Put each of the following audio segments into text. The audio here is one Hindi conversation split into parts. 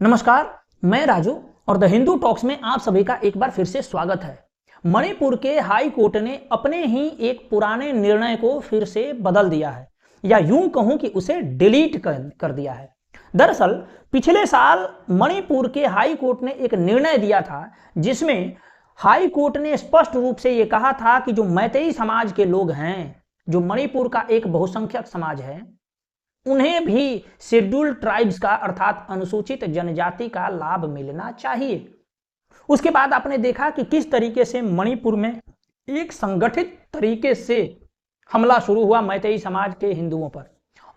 नमस्कार, मैं राजू और द हिंदू टॉक्स में आप सभी का एक बार फिर से स्वागत है। मणिपुर के हाई कोर्ट ने अपने ही एक पुराने निर्णय को फिर से बदल दिया है, या यूं कहूं कि उसे डिलीट कर दिया है। दरअसल पिछले साल मणिपुर के हाई कोर्ट ने एक निर्णय दिया था जिसमें हाई कोर्ट ने स्पष्ट रूप से यह कहा था कि जो मैतेई समाज के लोग हैं, जो मणिपुर का एक बहुसंख्यक समाज है, उन्हें भी शेड्यूल्ड ट्राइब्स का अर्थात अनुसूचित जनजाति का लाभ मिलना चाहिए। उसके बाद आपने देखा कि किस तरीके से मणिपुर में एक संगठित तरीके से हमला शुरू हुआ मैतेई समाज के हिंदुओं पर,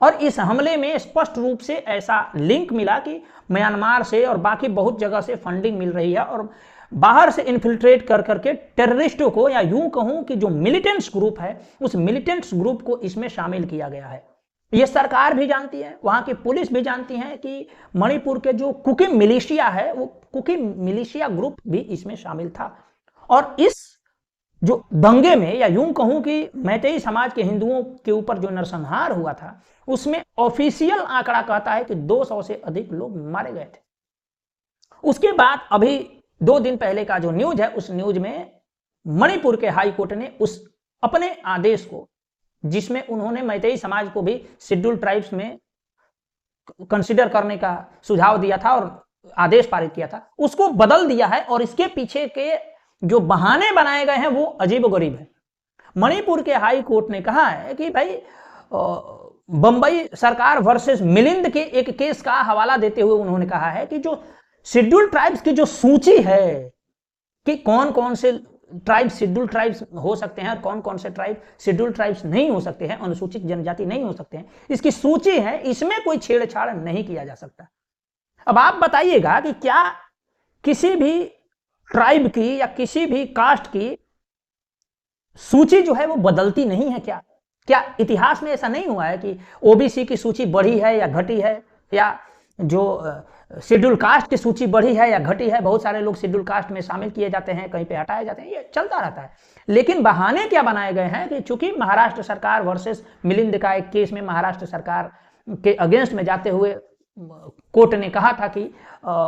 और इस हमले में स्पष्ट रूप से ऐसा लिंक मिला कि म्यांमार से और बाकी बहुत जगह से फंडिंग मिल रही है और बाहर से इन्फिल्ट्रेट कर करके टेररिस्टों को, या यूं कहूं कि जो मिलिटेंट्स ग्रुप है, उस मिलिटेंट्स ग्रुप को इसमें शामिल किया गया है। ये सरकार भी जानती है, वहां की पुलिस भी जानती है कि मणिपुर के जो कुकी मिलिशिया है, वो कुकी मिलिशिया ग्रुप भी इसमें शामिल था। और इस जो दंगे में, या यूं कहूं कि मैतेई समाज के हिंदुओं के ऊपर जो नरसंहार हुआ था, उसमें ऑफिशियल आंकड़ा कहता है कि 200 से अधिक लोग मारे गए थे। उसके बाद अभी 2 दिन पहले का जो न्यूज है, उस न्यूज में मणिपुर के हाई कोर्ट ने उस अपने आदेश को, जिसमें उन्होंने मैतेई समाज को भी शेड्यूल्ड ट्राइब्स में कंसीडर करने का सुझाव दिया था और आदेश पारित किया था, उसको बदल दिया है। और इसके पीछे के जो बहाने बनाए गए हैं वो अजीबोगरीब है। मणिपुर के हाई कोर्ट ने कहा है कि भाई बंबई सरकार वर्सेस मिलिंद के एक केस का हवाला देते हुए उन्होंने कहा है कि जो शेड्यूल्ड ट्राइब्स की जो सूची है कि कौन कौन से ट्राइब्स शेड्यूल्ड ट्राइब्स हो सकते हैं और कौन कौन से ट्राइब शेड्यूल्ड ट्राइब्स नहीं हो सकते हैं, अनुसूचित जनजाति नहीं हो सकते हैं, इसकी सूची है, इसमें कोई छेड़छाड़ नहीं किया जा सकता। अब आप बताइएगा कि क्या किसी भी ट्राइब की या किसी भी कास्ट की सूची जो है वो बदलती नहीं है? क्या इतिहास में ऐसा नहीं हुआ है कि ओबीसी की सूची बढ़ी है या घटी है, या जो शेड्यूल कास्ट की सूची बढ़ी है या घटी है? बहुत सारे लोग शेड्यूल कास्ट में शामिल किए जाते हैं, कहीं पे हटाए जाते हैं, ये चलता रहता है। लेकिन बहाने क्या बनाए गए हैं कि चूंकि महाराष्ट्र सरकार वर्सेस मिलिंद का एक केस में महाराष्ट्र सरकार के अगेंस्ट में जाते हुए कोर्ट ने कहा था कि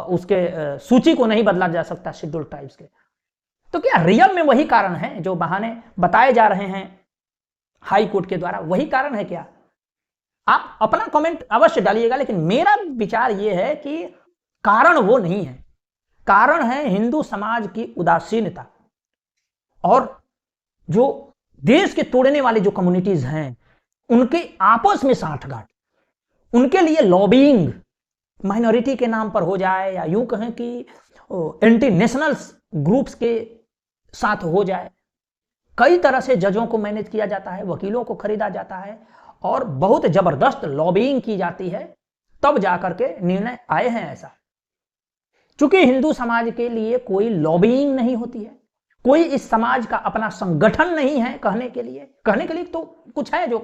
उसके सूची को नहीं बदला जा सकता शेड्यूल ट्राइब्स के, तो क्या रियल में वही कारण है जो बहाने बताए जा रहे हैं हाई कोर्ट के द्वारा? वही कारण है क्या? आप अपना कमेंट अवश्य डालिएगा, लेकिन मेरा विचार यह है कि कारण वो नहीं है। कारण है हिंदू समाज की उदासीनता और जो देश के तोड़ने वाले जो कम्युनिटीज हैं उनके आपस में साठगांठ, उनके लिए लॉबिंग माइनॉरिटी के नाम पर हो जाए, या यूं कहें कि एंटी नेशनल ग्रुप्स के साथ हो जाए। कई तरह से जजों को मैनेज किया जाता है, वकीलों को खरीदा जाता है और बहुत जबरदस्त लॉबिंग की जाती है, तब जाकर के निर्णय आए हैं ऐसा। चूंकि हिंदू समाज के लिए कोई लॉबिंग नहीं होती है, कोई इस समाज का अपना संगठन नहीं है कहने के लिए तो कुछ है जो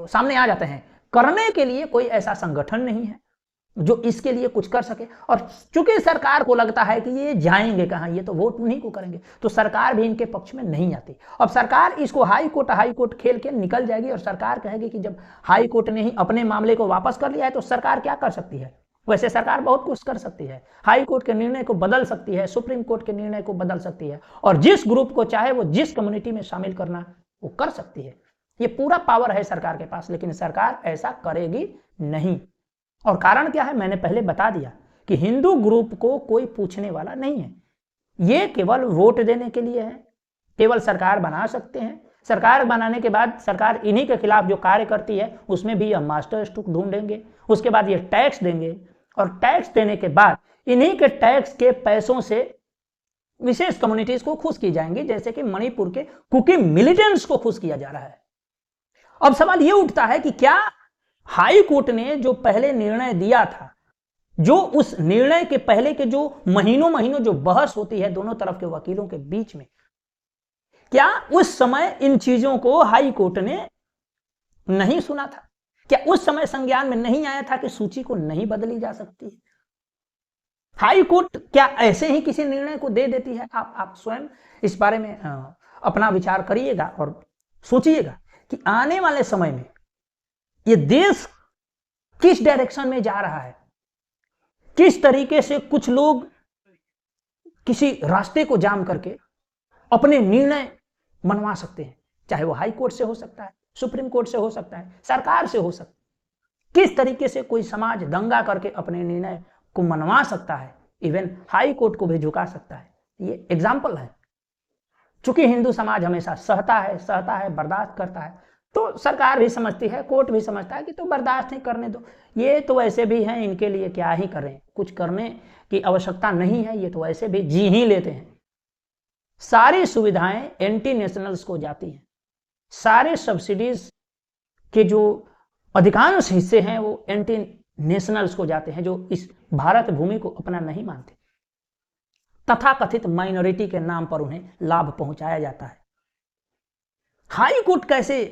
सामने आ जाते हैं, करने के लिए कोई ऐसा संगठन नहीं है जो इसके लिए कुछ कर सके। और चूंकि सरकार को लगता है कि ये जाएंगे कहां, ये तो वोट उन्हीं को करेंगे, तो सरकार भी इनके पक्ष में नहीं आती। अब सरकार इसको हाई कोर्ट खेल के निकल जाएगी और सरकार कहेगी कि जब हाई कोर्ट ने ही अपने मामले को वापस कर लिया है तो सरकार क्या कर सकती है? वैसे सरकार बहुत कुछ कर सकती है, हाई कोर्ट के निर्णय को बदल सकती है, सुप्रीम कोर्ट के निर्णय को बदल सकती है, और जिस ग्रुप को चाहे वो जिस कम्युनिटी में शामिल करना वो कर सकती है। ये पूरा पावर है सरकार के पास, लेकिन सरकार ऐसा करेगी नहीं। और कारण क्या है? मैंने पहले बता दिया कि हिंदू ग्रुप को कोई पूछने वाला नहीं है, ये केवल वोट देने के लिए है, केवल सरकार बना सकते हैं। सरकार बनाने के बाद सरकार इन्हीं के खिलाफ जो कार्य करती है उसमें भी यह मास्टर स्ट्रोक ढूंढेंगे, उसके बाद ये टैक्स देंगे, और टैक्स देने के बाद इन्हीं के टैक्स के पैसों से विशेष कम्युनिटीज को खुश की जाएंगी, जैसे कि मणिपुर के कुकी मिलिटेंट्स को खुश किया जा रहा है। अब सवाल यह उठता है कि क्या हाई कोर्ट ने जो पहले निर्णय दिया था, जो उस निर्णय के पहले के जो महीनों जो बहस होती है दोनों तरफ के वकीलों के बीच में, क्या उस समय इन चीजों को हाई कोर्ट ने नहीं सुना था? क्या उस समय संज्ञान में नहीं आया था कि सूची को नहीं बदली जा सकती है? हाई कोर्ट क्या ऐसे ही किसी निर्णय को दे देती है? आप स्वयं इस बारे में अपना विचार करिएगा और सोचिएगा कि आने वाले समय में ये देश किस डायरेक्शन में जा रहा है। किस तरीके से कुछ लोग किसी रास्ते को जाम करके अपने निर्णय मनवा सकते हैं, चाहे वो हाई कोर्ट से हो सकता है, सुप्रीम कोर्ट से हो सकता है, सरकार से हो सकता है। किस तरीके से कोई समाज दंगा करके अपने निर्णय को मनवा सकता है, इवन हाई कोर्ट को भी झुका सकता है, ये एग्जाम्पल है। चूंकि हिंदू समाज हमेशा सहता है, बर्दाश्त करता है, तो सरकार भी समझती है, कोर्ट भी समझता है कि तो बर्दाश्त ही करने दो, ये तो वैसे भी हैं, इनके लिए क्या ही करें, कुछ करने की आवश्यकता नहीं है, ये तो ऐसे भी जी ही लेते हैं। सारी सुविधाएं एंटी नेशनल्स को जाती हैं, सारे सब्सिडीज के जो अधिकांश हिस्से हैं वो एंटी नेशनल्स को जाते हैं, जो इस भारत भूमि को अपना नहीं मानते। तथाकथित माइनॉरिटी के नाम पर उन्हें लाभ पहुंचाया जाता है। हाई कोर्ट कैसे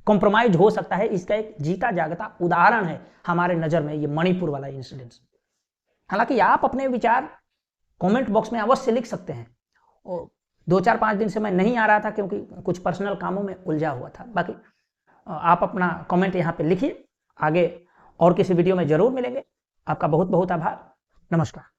कॉम्प्रोमाइज हो सकता है, इसका एक जीता जागता उदाहरण है हमारे नजर में ये मणिपुर वाला इंसिडेंट। हालांकि आप अपने विचार कमेंट बॉक्स में अवश्य लिख सकते हैं। और 2-4-5 दिन से मैं नहीं आ रहा था क्योंकि कुछ पर्सनल कामों में उलझा हुआ था। बाकी आप अपना कमेंट यहाँ पे लिखिए, आगे और किसी वीडियो में जरूर मिलेंगे। आपका बहुत बहुत आभार। नमस्कार।